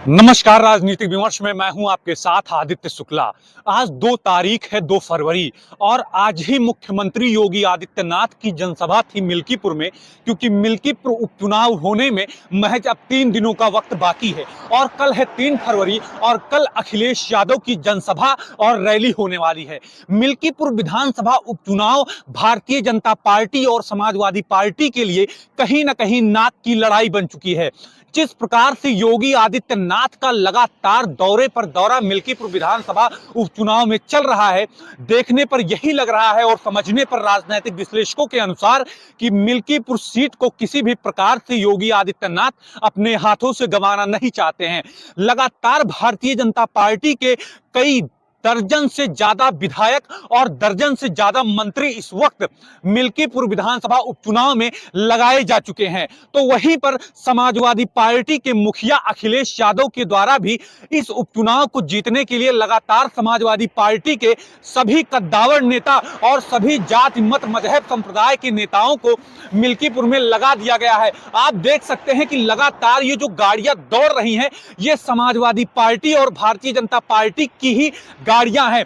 नमस्कार। राजनीतिक विमर्श में मैं हूं आपके साथ आदित्य शुक्ला। आज 2 तारीख है, 2 फरवरी, और आज ही मुख्यमंत्री योगी आदित्यनाथ की जनसभा थी मिल्कीपुर में। क्योंकि मिल्कीपुर उपचुनाव होने में महज अब 3 दिनों का वक्त बाकी है और कल है 3 फरवरी और कल अखिलेश यादव की जनसभा और रैली होने वाली है। मिल्कीपुर विधानसभा उपचुनाव भारतीय जनता पार्टी और समाजवादी पार्टी के लिए कहीं ना कहीं नाक की लड़ाई बन चुकी है। जिस प्रकार से योगी आदित्यनाथ का लगातार दौरे पर दौरा मिल्कीपुर विधानसभा उपचुनाव में चल रहा है, देखने पर यही लग रहा है और समझने पर राजनीतिक विश्लेषकों के अनुसार कि मिल्कीपुर सीट को किसी भी प्रकार से योगी आदित्यनाथ अपने हाथों से गंवाना नहीं चाहते हैं। लगातार भारतीय जनता पार्टी के कई दर्जन से ज्यादा विधायक और दर्जन से ज्यादा मंत्री इस वक्त मिल्कीपुर विधानसभा उपचुनाव में लगाए जा चुके हैं। तो वहीं पर समाजवादी पार्टी के मुखिया अखिलेश यादव के द्वारा भी इस उपचुनाव को जीतने के लिए लगातार समाजवादी पार्टी के सभी कद्दावर नेता और सभी जाति मत मजहब संप्रदाय के नेताओं को मिल्कीपुर में लगा दिया गया है। आप देख सकते हैं कि लगातार ये जो गाड़ियां दौड़ रही हैं, ये समाजवादी पार्टी और भारतीय जनता पार्टी की ही गाड़ियां हैं।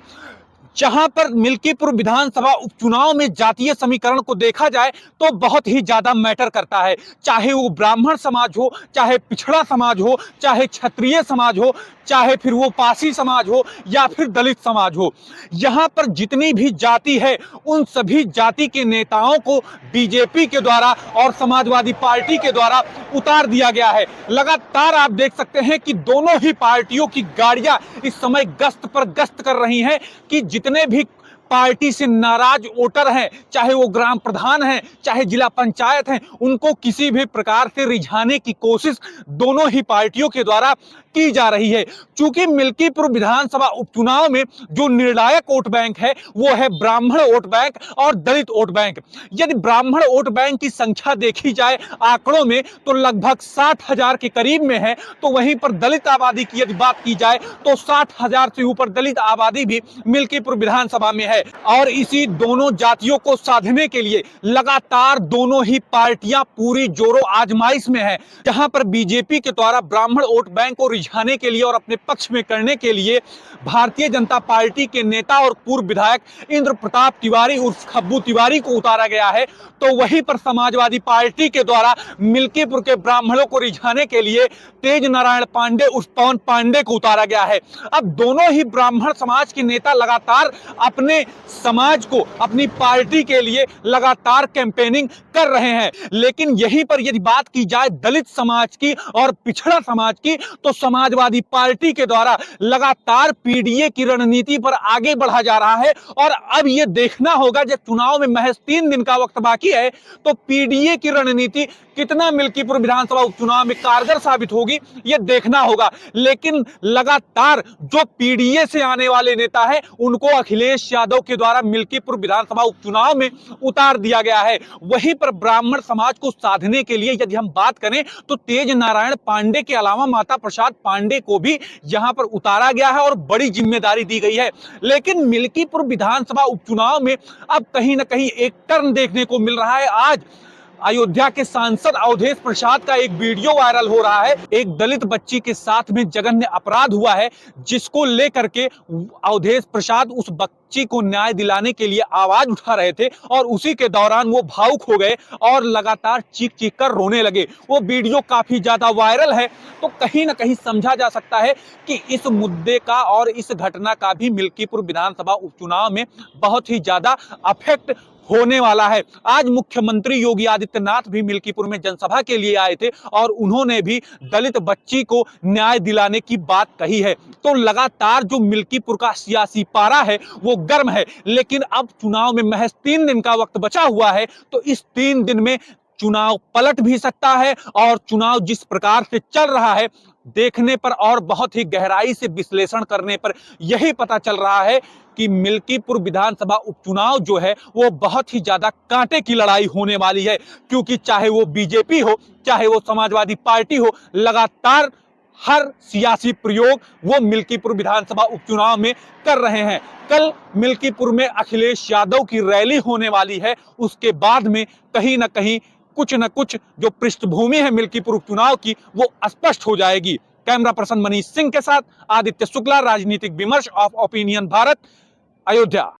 जहां पर मिल्कीपुर विधानसभा उपचुनाव में जातीय समीकरण को देखा जाए तो बहुत ही ज्यादा मैटर करता है। चाहे वो ब्राह्मण समाज हो, चाहे पिछड़ा समाज हो, चाहे क्षत्रिय समाज हो, चाहे फिर वो पासी समाज हो या फिर दलित समाज हो, यहां पर जितनी भी जाति है उन सभी जाति के नेताओं को बीजेपी के द्वारा और समाजवादी पार्टी के द्वारा उतार दिया गया है। लगातार आप देख सकते हैं कि दोनों ही पार्टियों की गाड़ियां इस समय गश्त पर गश्त कर रही हैं कि जितने भी पार्टी से नाराज वोटर हैं, चाहे वो ग्राम प्रधान हैं, चाहे जिला पंचायत हैं, उनको किसी भी प्रकार से रिझाने की कोशिश दोनों ही पार्टियों के द्वारा की जा रही है। चूंकि मिल्कीपुर विधानसभा उपचुनाव में जो निर्णायक वोट बैंक है वो है ब्राह्मण वोट बैंक और दलित वोट बैंक। यदि ब्राह्मण वोट बैंक की संख्या देखी जाए आंकड़ों में तो लगभग 60,000 के करीब में है, तो वहीं पर दलित आबादी की यदि बात की जाए तो 60,000 से ऊपर दलित आबादी भी मिल्कीपुर विधानसभा में है। और इसी दोनों जातियों को साधने के लिए लगातार दोनों ही पार्टियां पूरी जोरों आजमाइश में है। जहां पर बीजेपी के द्वारा ब्राह्मण वोट बैंक को रिझाने के लिए और अपने पक्ष में करने के लिए भारतीय जनता पार्टी के नेता और पूर्व विधायक इंद्र प्रताप तिवारी उर्फ खब्बू तिवारी को उतारा गया है, तो वहीं पर समाजवादी पार्टी के द्वारा मिल्कीपुर के ब्राह्मणों को रिझाने के लिए तेज नारायण पांडे उर्फ पवन पांडे को उतारा गया है। अब दोनों ही ब्राह्मण समाज के नेता लगातार अपने समाज को, अपनी पार्टी के लिए लगातार कैंपेनिंग कर रहे हैं। लेकिन यहीं पर यदि बात की जाए दलित समाज की और पिछड़ा समाज की, तो समाजवादी पार्टी के द्वारा लगातार पीडीए की रणनीति पर आगे बढ़ा जा रहा है। और अब यह देखना होगा, जब चुनाव में महज 3 दिन का वक्त बाकी है, तो पीडीए की रणनीति कितना मिल्कीपुर विधानसभा उपचुनाव में कारगर साबित होगी यह देखना होगा। लेकिन लगातार जो पीडीए से आने वाले नेता हैं उनको अखिलेश यादव के द्वारा मिल्कीपुर विधानसभा उपचुनाव में उतार दिया गया है। वहीं पर ब्राह्मण समाज को साधने के लिए यदि हम बात करें तो तेज नारायण पांडे के अलावा माता प्रसाद पांडे को भी यहां पर उतारा गया है और बड़ी जिम्मेदारी दी गई है। लेकिन मिल्कीपुर विधानसभा उपचुनाव में अब कहीं ना कहीं एक टर्न देखने को मिल रहा है। आज अयोध्या के सांसद अवधेश प्रसाद का एक वीडियो वायरल हो रहा है। एक दलित बच्ची के साथ में जघन्य अपराध हुआ है, जिसको लेकर के अवधेश प्रसाद उस बच्ची को न्याय दिलाने के लिए आवाज उठा रहे थे और उसी के दौरान वो भावुक हो गए और लगातार चीख चीख कर रोने लगे। वो वीडियो काफी ज्यादा वायरल है, तो कहीं ना कहीं समझा जा सकता है कि इस मुद्दे का और इस घटना का भी मिल्कीपुर विधानसभा उपचुनाव में बहुत ही ज्यादा अफेक्ट होने वाला है। आज मुख्यमंत्री योगी आदित्यनाथ भी मिल्कीपुर में जनसभा के लिए आए थे और उन्होंने भी दलित बच्ची को न्याय दिलाने की बात कही है। तो लगातार जो मिल्कीपुर का सियासी पारा है वो गर्म है। लेकिन अब चुनाव में महज 3 दिन का वक्त बचा हुआ है, तो इस 3 दिन में चुनाव पलट भी सकता है और चुनाव जिस प्रकार से चल रहा है देखने पर और बहुत ही गहराई से विश्लेषण करने पर यही पता चल रहा है कि मिल्कीपुर विधानसभा उपचुनाव जो है वो बहुत ही ज्यादा कांटे की लड़ाई होने वाली है। क्योंकि चाहे वो बीजेपी हो, चाहे वो समाजवादी पार्टी हो, लगातार हर सियासी प्रयोग वो मिल्कीपुर विधानसभा उपचुनाव में कर रहे हैं। कल मिल्कीपुर में अखिलेश यादव की रैली होने वाली है, उसके बाद में कहीं ना कहीं कुछ न कुछ जो पृष्ठभूमि है मिल्कीपुर उपचुनाव की वो स्पष्ट हो जाएगी। कैमरा पर्सन मनीष सिंह के साथ आदित्य शुक्ला, राजनीतिक विमर्श ऑफ ओपिनियन भारत, अयोध्या।